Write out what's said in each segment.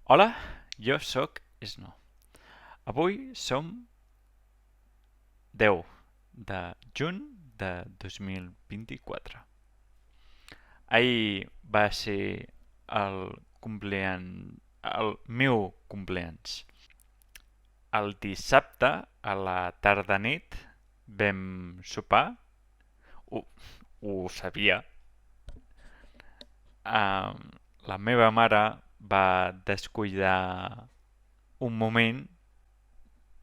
Hola, jo sóc Snow. Avui som 10 de juny de 2024. Ahir va ser el meu compleans. El dissabte, a la tarda-nit, vam sopar. Ho, ho sabia. La meva mare va descuidar un moment.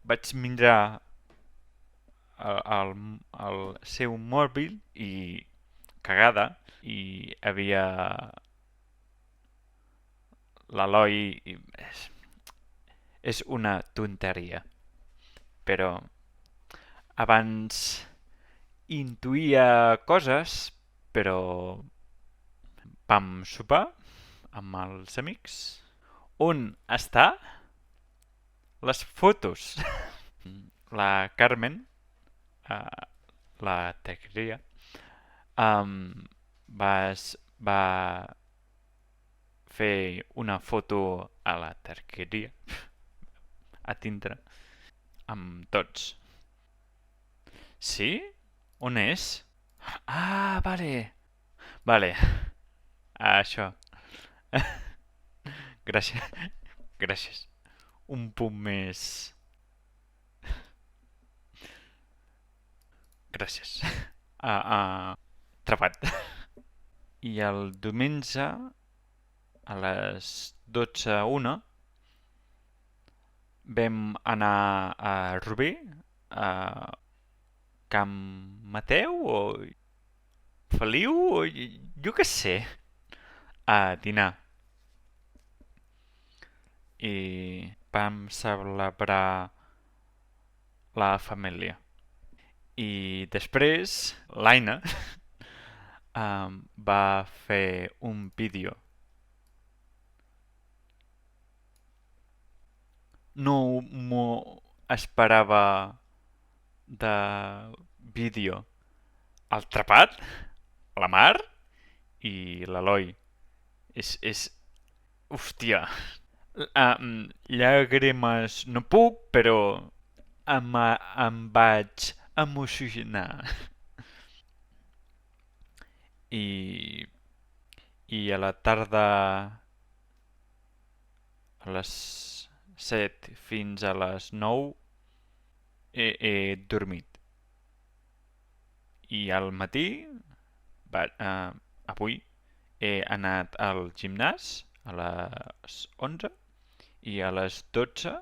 Vaig mirar el seu mòbil i cagada i havia l'Eloi és una tonteria, però abans intuïa coses, però vam sopar amb els amics. On està les fotos? La Carmen, eh, la taqueria, va fer una foto a la taqueria, a tindre, amb tots. Sí? On és? Ah, vale. Vale, això. Gràcies. Gràcies. Un punt més. Gràcies. Trebat. I el diumenge a les 12:01 vam anar a Rubí, a Camp Mateu o Feliu o jo què sé, a dinar. I vam celebrar la família. I després l'Aina va fer un vídeo. No m'ho esperava de vídeo. El Trepat, la Mar i l'Eloi. És... Hòstia. Llàgrimes no puc, però em vaig emocionar. I, I a la tarda, a les 7 fins a les 9, he dormit. I al matí, avui, he anat al gimnàs a les 11 i a les 12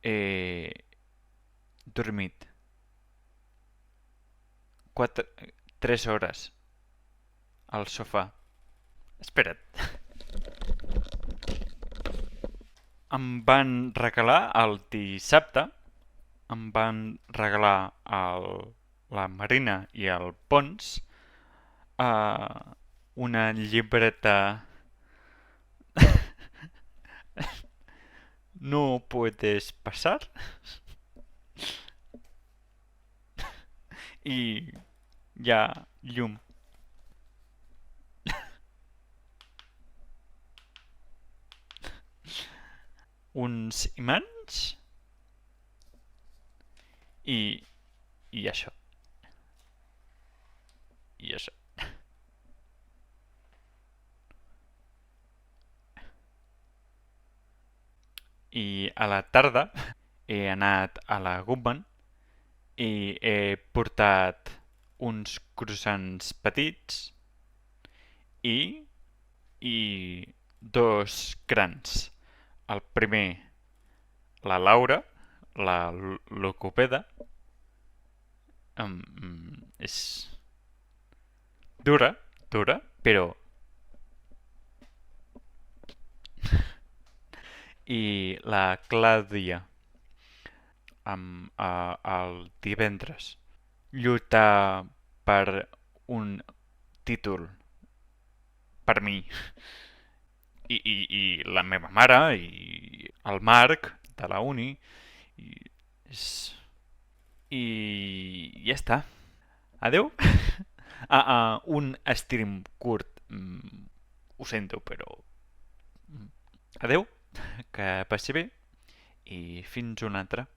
he dormit 3 hores al sofà. Espera't. Em van regalar el dissabte, em van regalar la Marina i el Pons una llibreta No puedes pasar i hi ha llum. Uns imants i, i això. I això. I a la tarda he anat a la Goodman i he portat uns croissants petits i, i dos grans. El primer, la Laura, la logopeda, és dura, dura, però i la Clàudia el divendres lluitar per un títol per mi i la meva mare i el Marc de la uni i, és... i ja està. Adeu. Un stream curt, ho sento, però Adeu, que passi bé i fins una altra.